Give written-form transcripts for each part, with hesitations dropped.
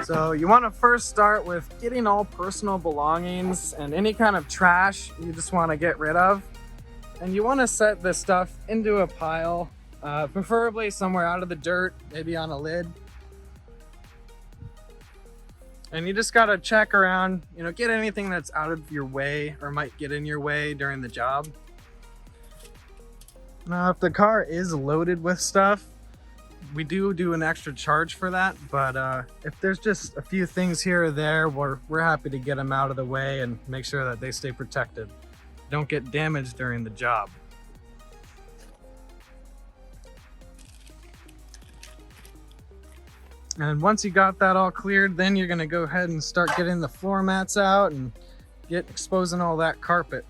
So you want to first start with getting all personal belongings and any kind of trash you just want to get rid of. And you want to set this stuff into a pile, preferably somewhere out of the dirt, maybe on a lid. And you just got to check around, you know, get anything that's out of your way or might get in your way during the job. Now, if the car is loaded with stuff, we do an extra charge for that, but if there's just a few things here or there, we're happy to get them out of the way and make sure that they stay protected, don't get damaged during the job. And once you got that all cleared, then you're going to go ahead and start getting the floor mats out and exposing all that carpet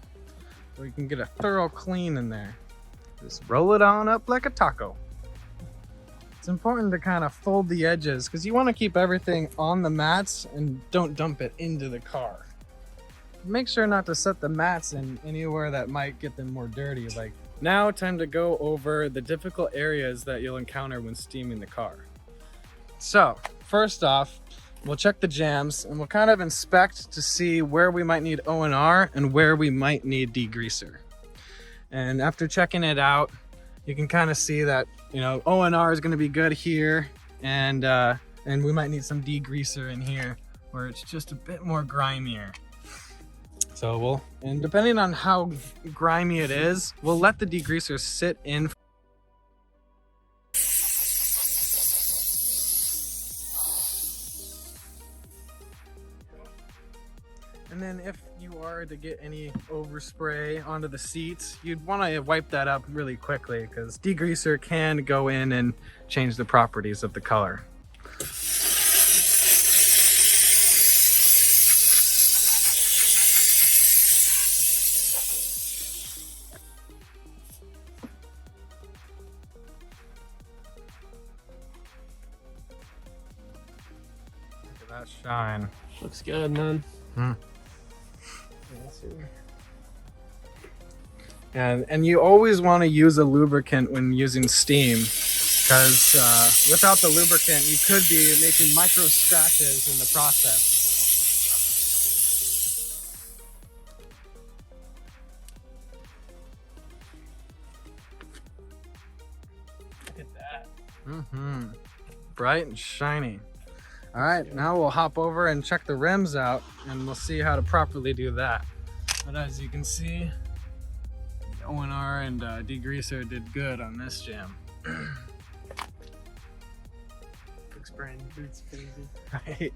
so you can get a thorough clean in there. Just roll it on up like a taco. It's important to kind of fold the edges because you want to keep everything on the mats and don't dump it into the car. Make sure not to set the mats in anywhere that might get them more dirty. Like now, time to go over the difficult areas that you'll encounter when steaming the car. So first off, we'll check the jambs and we'll kind of inspect to see where we might need O&R and where we might need degreaser. And after checking it out, you can kind of see that, you know, O&R is going to be good here, and we might need some degreaser in here where it's just a bit more grimier. So and depending on how grimy it is, we'll let the degreaser sit in. And then if you are to get any overspray onto the seats, you'd want to wipe that up really quickly because degreaser can go in and change the properties of the color. Look at that shine. Looks good, man. And you always want to use a lubricant when using steam, because without the lubricant you could be making micro scratches in the process. Look at that. Bright and shiny. All right, now we'll hop over and check the rims out and we'll see how to properly do that. But as you can see, O&R and degreaser did good on this jam. Looks brand new. It's crazy. Right.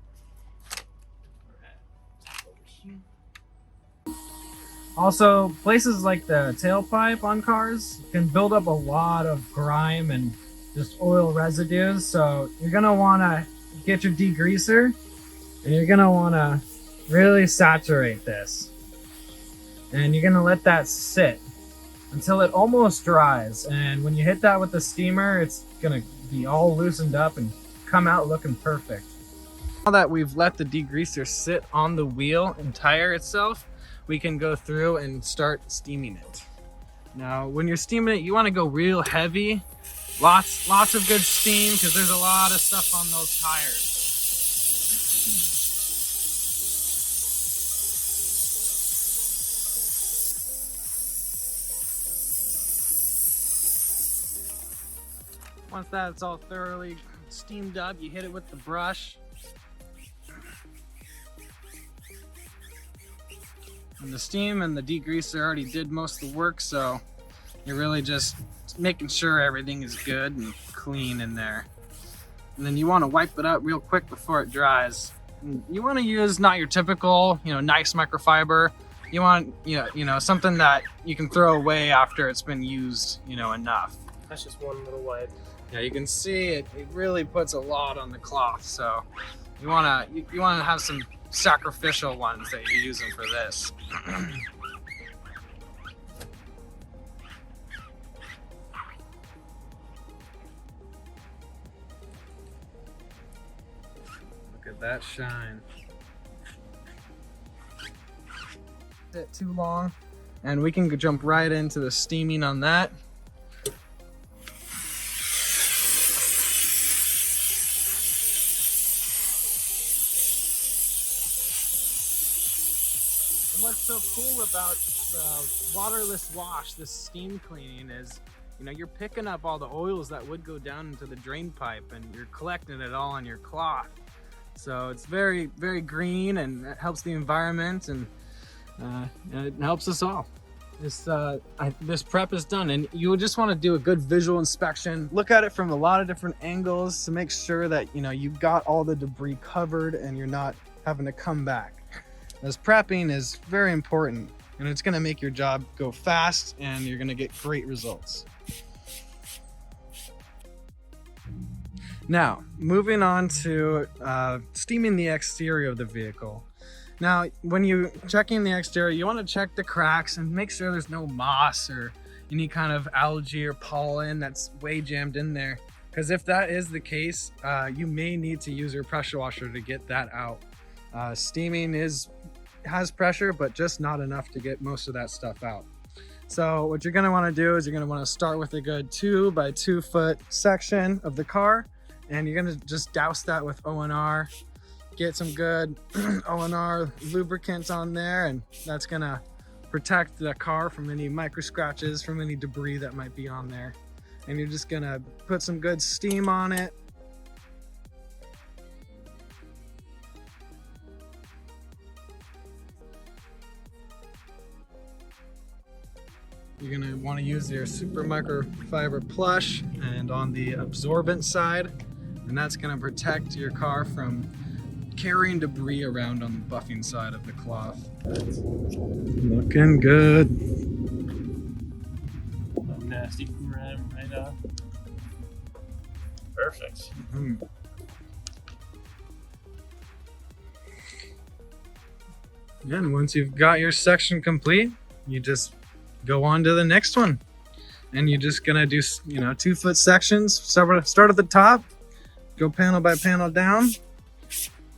Also, places like the tailpipe on cars can build up a lot of grime and just oil residues. So you're gonna wanna get your degreaser and you're gonna wanna really saturate this. And you're gonna let that sit until it almost dries. And when you hit that with the steamer, it's gonna be all loosened up and come out looking perfect. Now that we've let the degreaser sit on the wheel and tire itself, we can go through and start steaming it. Now, when you're steaming it, you wanna go real heavy. Lots of good steam because there's a lot of stuff on those tires. Once that's all thoroughly steamed up, you hit it with the brush. And the steam and the degreaser already did most of the work, so you're really just making sure everything is good and clean in there. And then you want to wipe it up real quick before it dries. And you want to use not your typical, nice microfiber. You want, something that you can throw away after it's been used, enough. That's just one little wipe. Yeah, you can see it really puts a lot on the cloth. So you want to have some sacrificial ones that you're using for this. Look at that shine. Bit too long, and we can jump right into the steaming on that. what's so cool about the waterless wash, this steam cleaning, is you're picking up all the oils that would go down into the drain pipe and you're collecting it all on your cloth. So it's very, very green, and it helps the environment, and it helps us all. This prep is done, and you just want to do a good visual inspection. Look at it from a lot of different angles to make sure that you've got all the debris covered and you're not having to come back. This prepping is very important, and it's going to make your job go fast, and you're going to get great results. Now, moving on to steaming the exterior of the vehicle. Now, when you're checking the exterior, you want to check the cracks and make sure there's no moss or any kind of algae or pollen that's way jammed in there. Because if that is the case, you may need to use your pressure washer to get that out. Steaming has pressure, but just not enough to get most of that stuff out. So what you're going to want to do is you're going to want to start with a good 2 by 2 foot section of the car, and you're going to just douse that with O&R. Get some good O&R lubricant on there, and that's going to protect the car from any micro scratches, from any debris that might be on there. And you're just going to put some good steam on it. You're going to want to use your super microfiber plush and on the absorbent side, and that's going to protect your car from carrying debris around on the buffing side of the cloth. Looking good. Oh, nasty rim right up. Perfect. Mm-hmm. And once you've got your section complete, you just go on to the next one, and you're just gonna do 2 foot sections. Start at the top, go panel by panel down,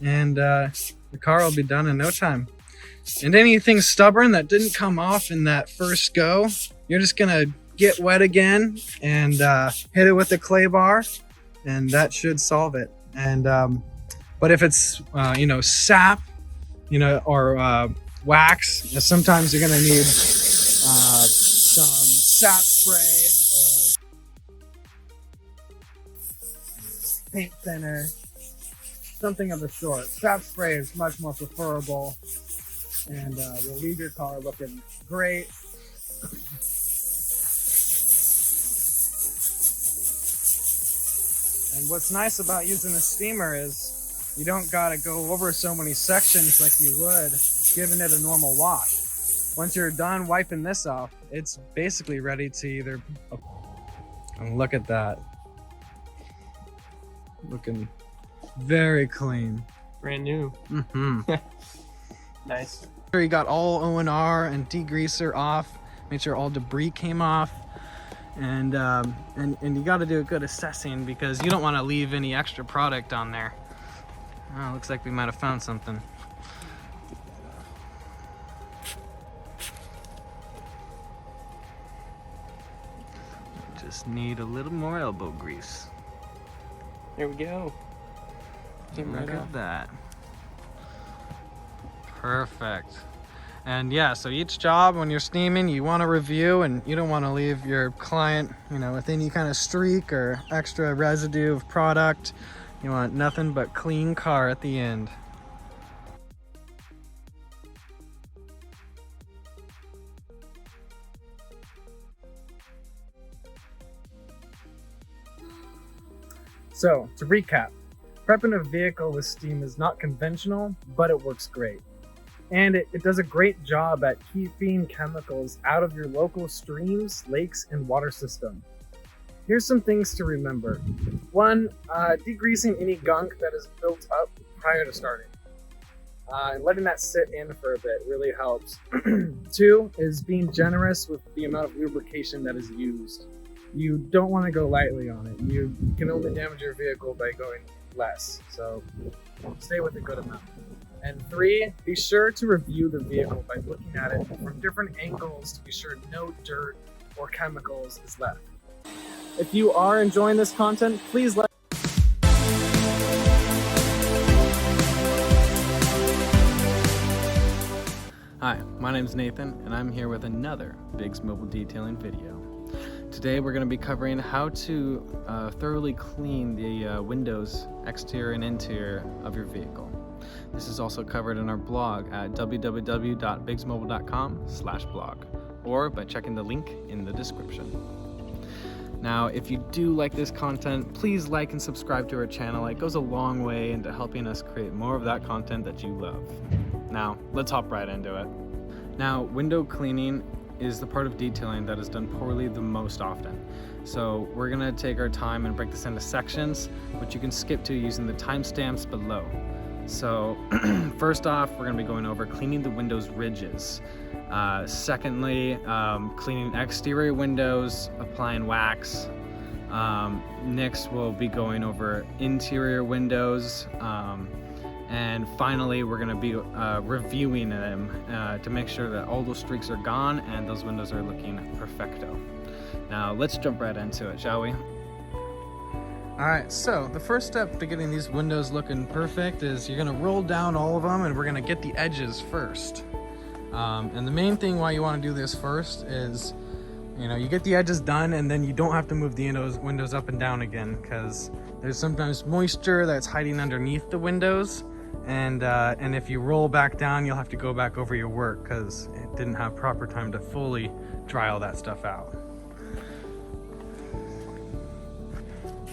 and the car will be done in no time. And anything stubborn that didn't come off in that first go, you're just gonna get wet again and hit it with the clay bar, and that should solve it. And but if it's sap, or wax, sometimes you're gonna need some sap spray or paint thinner, something of the sort. Sap spray is much more preferable, and will leave your car looking great. And what's nice about using a steamer is you don't gotta go over so many sections like you would giving it a normal wash. Once you're done wiping this off, it's basically ready to either... And look at that. Looking very clean. Brand new. Mm-hmm. Nice. You got all O&R and degreaser off. Make sure all debris came off. And you got to do a good assessing, because you don't want to leave any extra product on there. Oh, looks like we might have found something. Just need a little more elbow grease. There we go. Look at that. Perfect. And yeah, so each job when you're steaming, you want to review, and you don't want to leave your client, with any kind of streak or extra residue of product. You want nothing but clean car at the end. So, to recap, prepping a vehicle with steam is not conventional, but it works great. And it does a great job at keeping chemicals out of your local streams, lakes, and water system. Here's some things to remember. 1, degreasing any gunk that is built up prior to starting. And letting that sit in for a bit really helps. 2 is being generous with the amount of lubrication that is used. You don't want to go lightly on it. You can only damage your vehicle by going less, so stay with a good amount. And 3, be sure to review the vehicle by looking at it from different angles to be sure no dirt or chemicals is left. If you are enjoying this content, please let Hi, my name's Nathan and I'm here with another Bigs Mobile Detailing video. Today we're going to be covering how to thoroughly clean the windows, exterior and interior of your vehicle. This is also covered in our blog at www.bigsmobile.com/blog or by checking the link in the description. Now, if you do like this content, please like and subscribe to our channel. It goes a long way into helping us create more of that content that you love. Now, let's hop right into it. Now, window cleaning is the part of detailing that is done poorly the most often. So we're gonna take our time and break this into sections, which you can skip to using the timestamps below. So first off, we're gonna be going over cleaning the windows ridges. Secondly, cleaning exterior windows, applying wax. Next, we'll be going over interior windows. And finally, we're going to be reviewing them to make sure that all those streaks are gone and those windows are looking perfecto. Now, let's jump right into it, shall we? All right, so the first step to getting these windows looking perfect is you're going to roll down all of them and we're going to get the edges first. And the main thing why you want to do this first is, you get the edges done and then you don't have to move the windows up and down again, because there's sometimes moisture that's hiding underneath the windows. And if you roll back down, you'll have to go back over your work because it didn't have proper time to fully dry all that stuff out.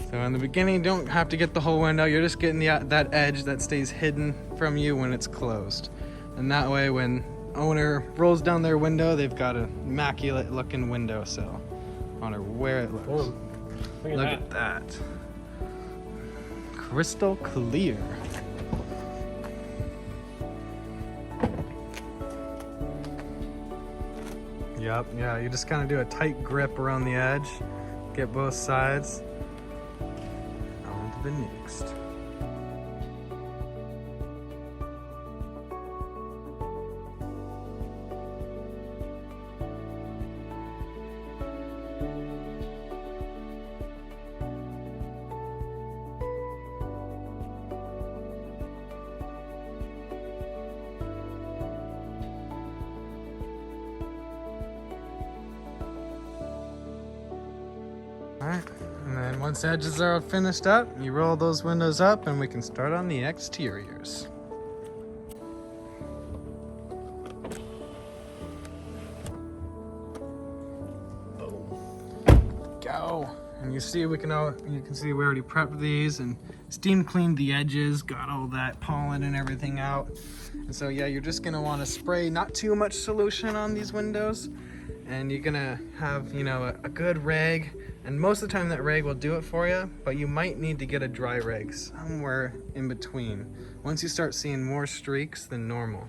So in the beginning, you don't have to get the whole window. You're just getting that edge that stays hidden from you when it's closed. And that way, when owner rolls down their window, they've got an immaculate looking window sill. I wonder where it looks. Whoa, look at that. Crystal clear. Yep, yeah, you just kind of do a tight grip around the edge, get both sides. On to the next. Alright, and then once the edges are finished up, you roll those windows up and we can start on the exteriors. Go! And you can see we already prepped these and steam cleaned the edges, got all that pollen and everything out. And so yeah, you're just gonna want to spray not too much solution on these windows, and you're gonna have a good rag. And most of the time that rag will do it for you, but you might need to get a dry rag somewhere in between once you start seeing more streaks than normal.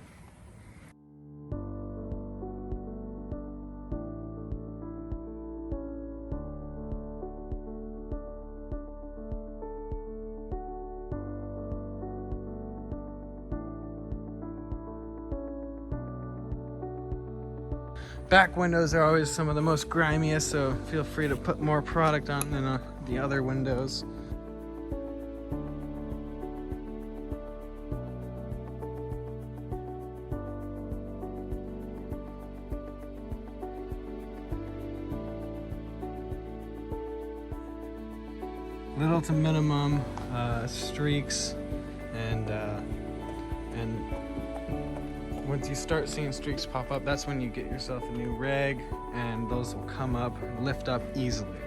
Back windows are always some of the most grimiest, so feel free to put more product on than the other windows. Little to minimum streaks, and once you start seeing streaks pop up, that's when you get yourself a new rag and those will come up, lift up easily.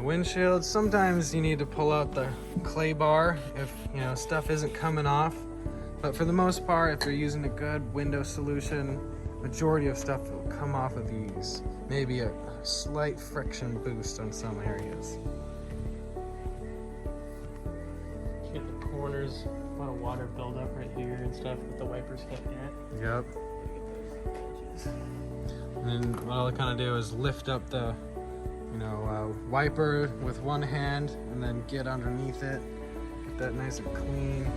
Windshield, sometimes you need to pull out the clay bar if stuff isn't coming off, but for the most part, if you're using a good window solution, majority of stuff will come off of these. Maybe a slight friction boost on some areas. Get the corners, a lot of water buildup right here and stuff that the wipers can't get. Yep. And then what I'll kind of do is lift up the, wiper with one hand and then get underneath it, get that nice and clean.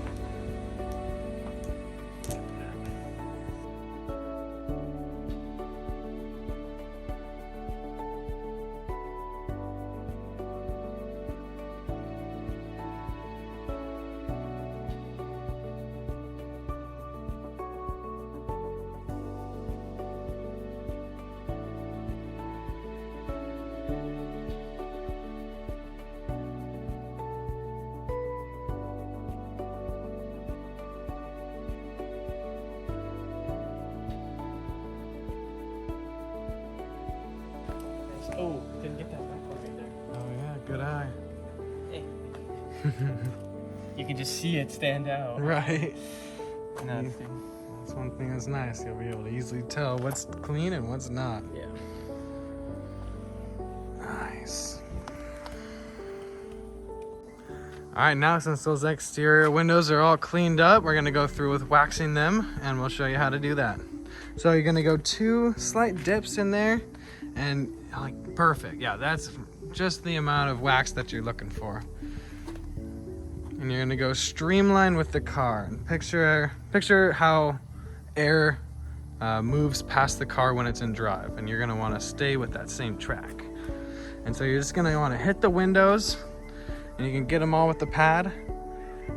Oh, didn't get that back one right there. Oh yeah, good eye. Hey. You can just see it stand out. Right. Nothing. That's one thing that's nice. You'll be able to easily tell what's clean and what's not. Yeah. Nice. All right, now since those exterior windows are all cleaned up, we're gonna go through with waxing them, and we'll show you how to do that. So you're gonna go 2 slight dips in there, and like perfect. Yeah, that's just the amount of wax that you're looking for. And you're gonna go streamline with the car. And picture how air moves past the car when it's in drive, and you're gonna want to stay with that same track. And so you're just gonna want to hit the windows, and you can get them all with the pad.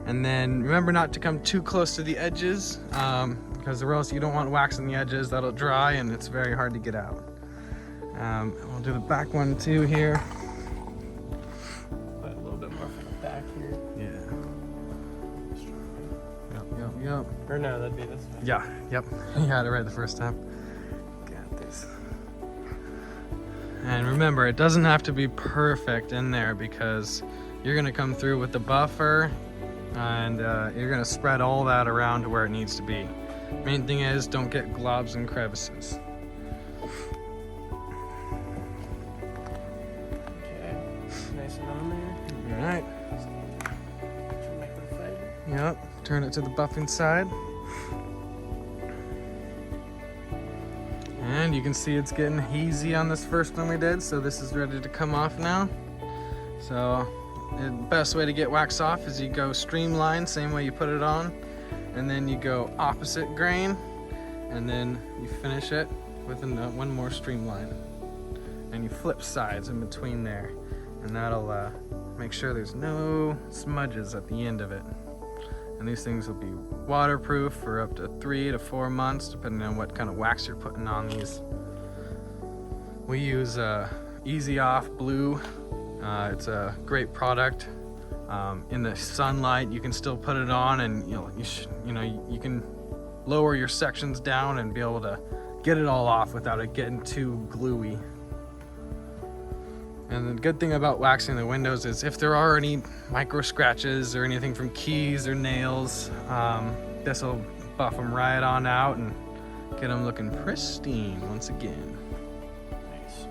And then remember not to come too close to the edges, because or else you don't want wax on the edges. That'll dry, and it's very hard to get out. We'll do the back one too here. Put a little bit more from the back here. Yeah. Yep. Or no, that'd be this way. Yeah, yep. You had it right the first time. Got this. And remember, it doesn't have to be perfect in there because you're gonna come through with the buffer and you're gonna spread all that around to where it needs to be. Main thing is don't get globs and crevices. Okay. Nice and on there. All right. Make them fade. Yep. Turn it to the buffing side. And you can see it's getting hazy on this first one we did, so this is ready to come off now. So the best way to get wax off is you go streamline, same way you put it on, and then you go opposite grain, and then you finish it with one more streamline. And you flip sides in between there, and that'll make sure there's no smudges at the end of it. And these things will be waterproof for up to 3 to 4 months, depending on what kind of wax you're putting on these. We use Easy Off Blue. It's a great product. In the sunlight, you can still put it on, and you can lower your sections down and be able to get it all off without it getting too gluey. And the good thing about waxing the windows is if there are any micro scratches or anything from keys or nails, this will buff them right on out and get them looking pristine once again. Nice.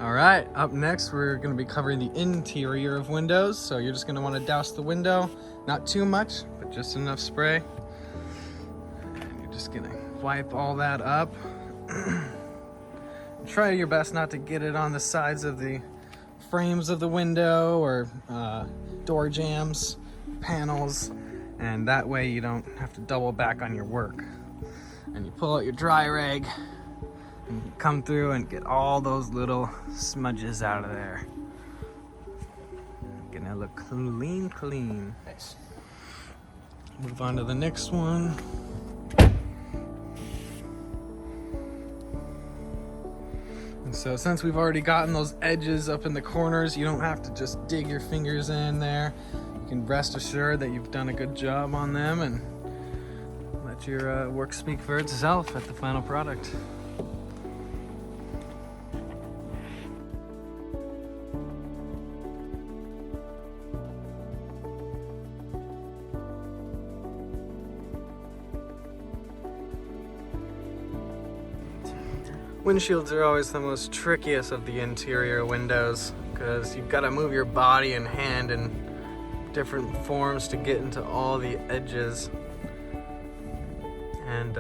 All right, up next we're going to be covering the interior of windows. So you're just going to want to douse the window, not too much, but just enough spray. And you're just going to wipe all that up. Try your best not to get it on the sides of the frames of the window or door jambs, panels, and that way you don't have to double back on your work. And you pull out your dry rag and you come through and get all those little smudges out of there. Gonna look clean. Nice. Move on to the next one. And so since we've already gotten those edges up in the corners, you don't have to just dig your fingers in there. You can rest assured that you've done a good job on them and let let your work speak for itself at the final product. Windshields are always the most trickiest of the interior windows because you've got to move your body and hand in different forms to get into all the edges. And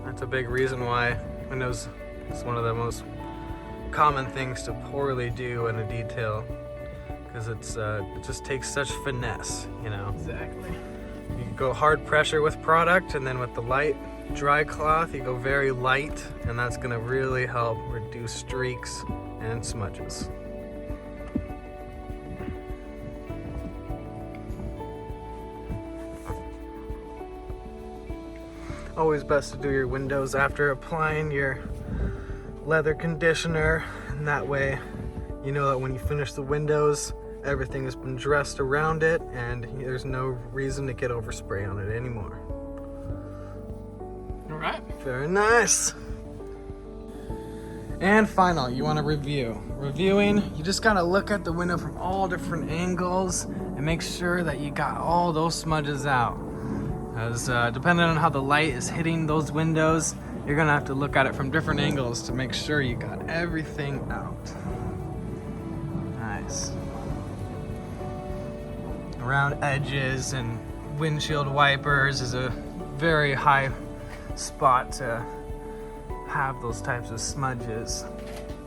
that's a big reason why windows is one of the most common things to poorly do in a detail, because it just takes such finesse, you know. Exactly. You can go hard pressure with product, and then with the light dry cloth you go very light, and that's going to really help reduce streaks and smudges. Always best to do your windows after applying your leather conditioner, and that way you know that when you finish the windows everything has been dressed around it and there's no reason to get overspray on it anymore. All right. Very nice. And final, you want to review. Reviewing, you just gotta look at the window from all different angles and make sure that you got all those smudges out. As depending on how the light is hitting those windows, you're gonna have to look at it from different angles to make sure you got everything out. Nice. Around edges and windshield wipers is a very high spot to have those types of smudges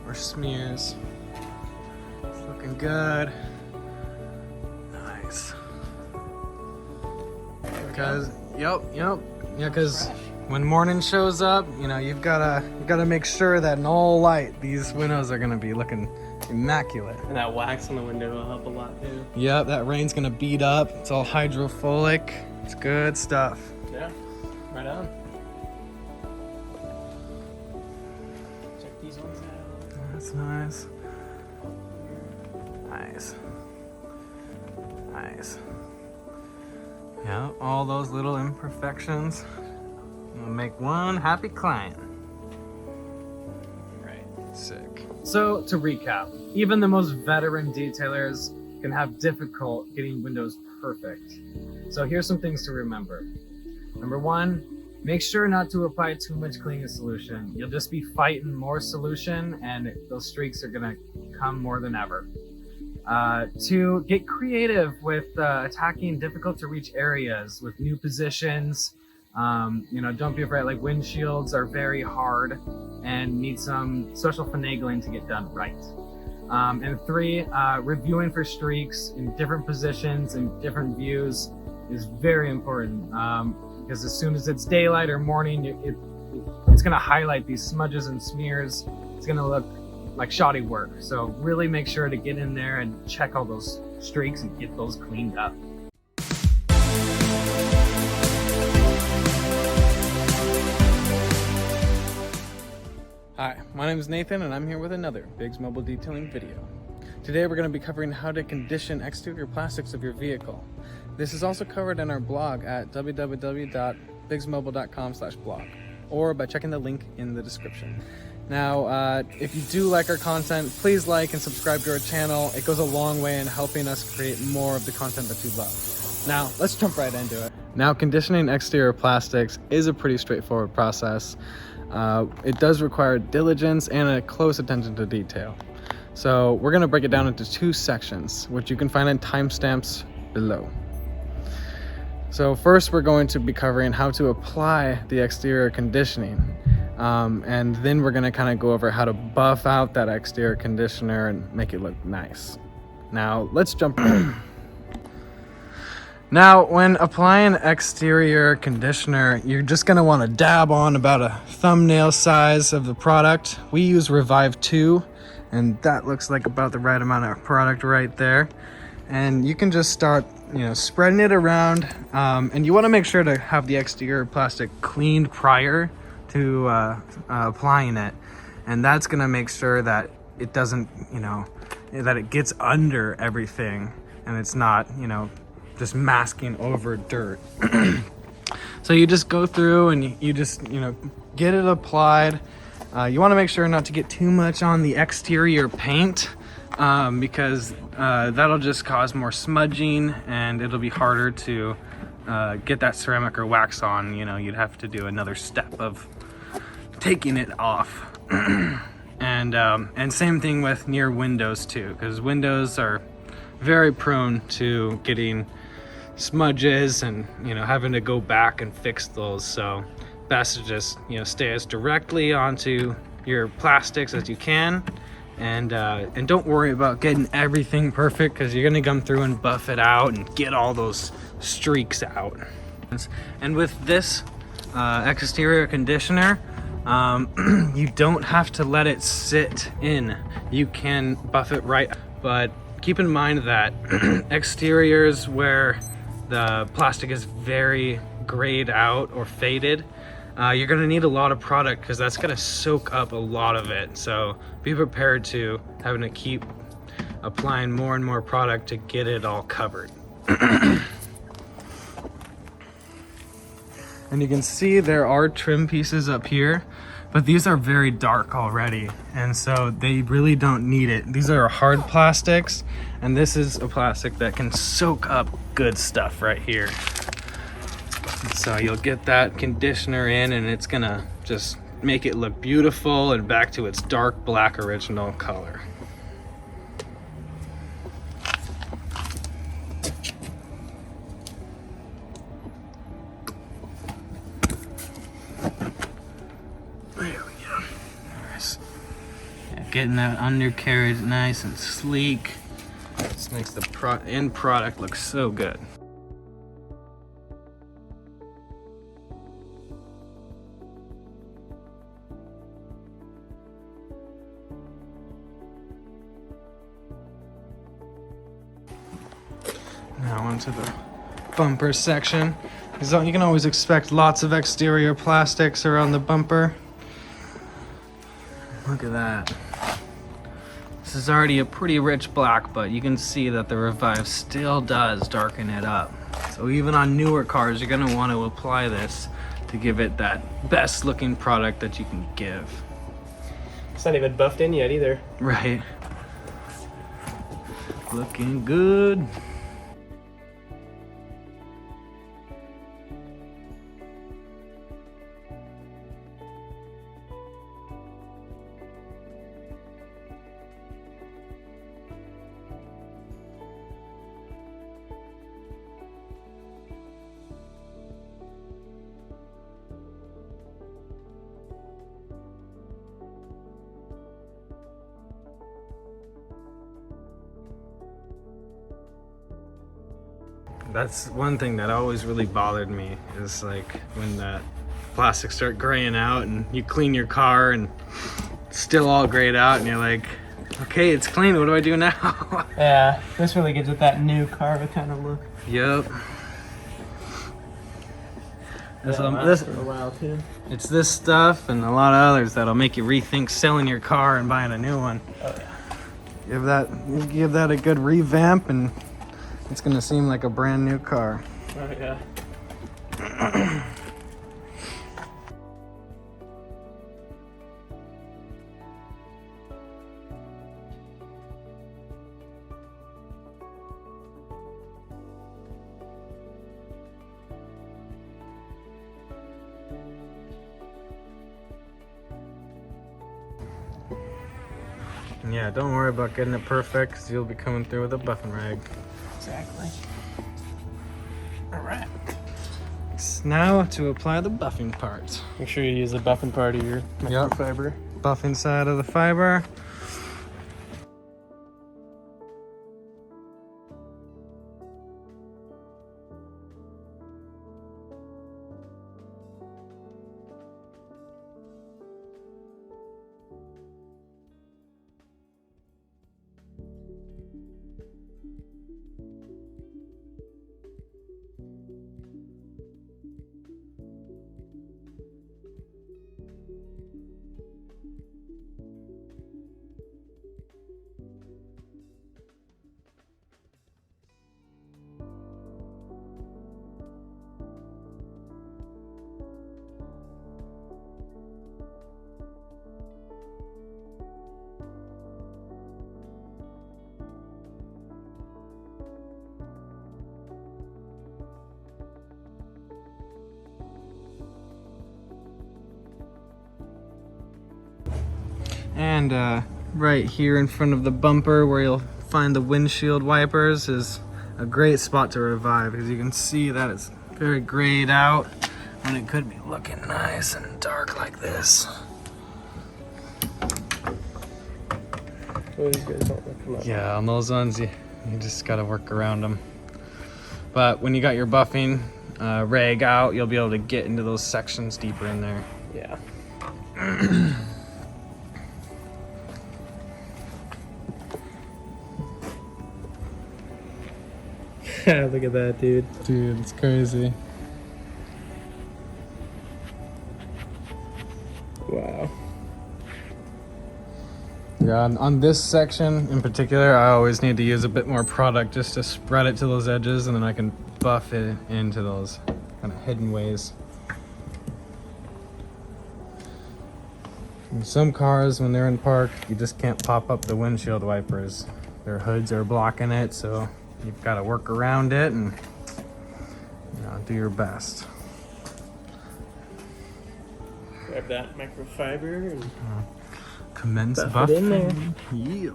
or smears. It's looking good. Nice. Because yep, yeah, because when morning shows up, you know, you've gotta make sure that in all light these windows are gonna be looking immaculate. And that wax on the window will help a lot too. Yep, that rain's gonna beat up. It's all hydrophilic. It's good stuff. Yeah, right on. Check these ones out. That's nice. Nice. Nice. Yeah, all those little imperfections will make one happy client. Right. Sick. So to recap, even the most veteran detailers can have difficult getting windows perfect. So here's some things to remember. Number one, make sure not to apply too much cleaning solution. You'll just be fighting more solution and those streaks are gonna come more than ever. Two, get creative with attacking difficult to reach areas with new positions. You know, don't be afraid, like windshields are very hard and need some special finagling to get done right. And three, reviewing for streaks in different positions and different views is very important, because as soon as it's daylight or morning, it's gonna highlight these smudges and smears. It's gonna look like shoddy work. So really make sure to get in there and check all those streaks and get those cleaned up. Hi, my name is Nathan and I'm here with another Bigs Mobile Detailing video. Today we're going to be covering how to condition exterior plastics of your vehicle. This is also covered in our blog at www.bigsmobile.com/blog or by checking the link in the description. Now, if you do like our content, please like and subscribe to our channel. It goes a long way in helping us create more of the content that you love. Now, let's jump right into it. Now, conditioning exterior plastics is a pretty straightforward process. It does require diligence and a close attention to detail. So we're going to break it down into two sections, which you can find in timestamps below. So first, we're going to be covering how to apply the exterior conditioning. And then we're going to kind of go over how to buff out that exterior conditioner and make it look nice. Now, let's jump in. Now, when applying exterior conditioner, you're just going to want to dab on about a thumbnail size of the product. We use Revive 2, and that looks like about the right amount of product right there. And you can just start, spreading it around. And you want to make sure to have the exterior plastic cleaned prior to applying it. And that's going to make sure that it doesn't, that it gets under everything and it's not, just masking over dirt. So you just go through and you just, get it applied. You want to make sure not to get too much on the exterior paint because that'll just cause more smudging and it'll be harder to get that ceramic or wax on. You'd have to do another step of taking it off. And same thing with near windows too, because windows are very prone to getting smudges and having to go back and fix those. So best to just stay as directly onto your plastics as you can, and don't worry about getting everything perfect, because you're gonna come through and buff it out and get all those streaks out. And with this exterior conditioner, you don't have to let it sit in. You can buff it right, but keep in mind that exteriors where the plastic is very grayed out or faded, you're gonna need a lot of product because that's gonna soak up a lot of it. So be prepared to having to keep applying more and more product to get it all covered. And you can see there are trim pieces up here, but these are very dark already, and so they really don't need it. These are hard plastics, and this is a plastic that can soak up good stuff right here. So you'll get that conditioner in, and it's gonna just make it look beautiful and back to its dark black original color. Getting that undercarriage nice and sleek. This makes the end product look so good. Now onto the bumper section. So you can always expect lots of exterior plastics around the bumper. Look at that. This is already a pretty rich black, but you can see that the Revive still does darken it up. So even on newer cars, you're gonna want to apply this to give it that best looking product that you can give. It's not even buffed in yet either. Right. Looking good. That's one thing that always really bothered me, is like when the plastics start graying out and you clean your car and it's still all grayed out and you're like, okay, it's clean, what do I do now? Yeah, this really gives it that new car kind of look. Yep. This for a while too. It's this stuff and a lot of others that'll make you rethink selling your car and buying a new one. Oh yeah. Give that a good revamp and it's gonna seem like a brand new car. Oh yeah. Yeah, don't worry about getting it perfect because you'll be coming through with a buffing rag. Exactly. All right. Now to apply the buffing part. Make sure you use the buffing part of your microfiber. Buffing side of the fiber. And right here in front of the bumper where you'll find the windshield wipers is a great spot to revive, because you can see that it's very grayed out when it could be looking nice and dark like this. Oh, these guys don't look them up. Yeah, on those ones you just gotta work around them. But when you got your buffing rag out, you'll be able to get into those sections deeper in there. Yeah. Look at that, dude. Dude, it's crazy. Wow. Yeah, on this section in particular, I always need to use a bit more product just to spread it to those edges, and then I can buff it into those kind of hidden ways. In some cars, when they're in park, you just can't pop up the windshield wipers. Their hoods are blocking it, so you've got to work around it and, you know, do your best. Grab that microfiber and Commence buff it in there. buffing. Yeah.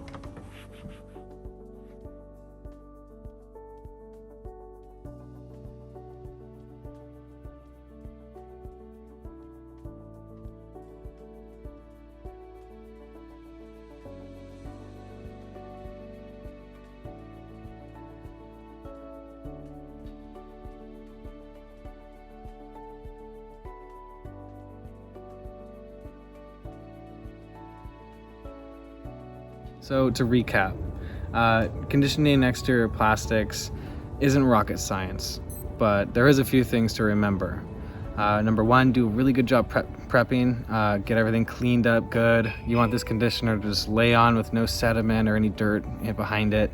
So to recap, conditioning exterior plastics isn't rocket science, but there is a few things to remember. Number one, do a really good job prepping, get everything cleaned up good. You want this conditioner to just lay on with no sediment or any dirt behind it.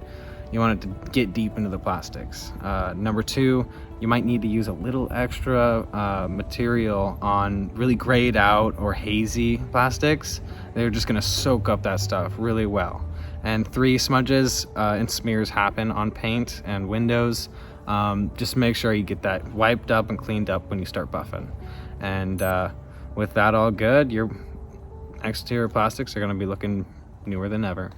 You want it to get deep into the plastics. Number two, you might need to use a little extra material on really grayed out or hazy plastics. They're just gonna soak up that stuff really well. And three, smudges and smears happen on paint and windows. Just make sure you get that wiped up and cleaned up when you start buffing. And with that all good, your exterior plastics are gonna be looking newer than ever.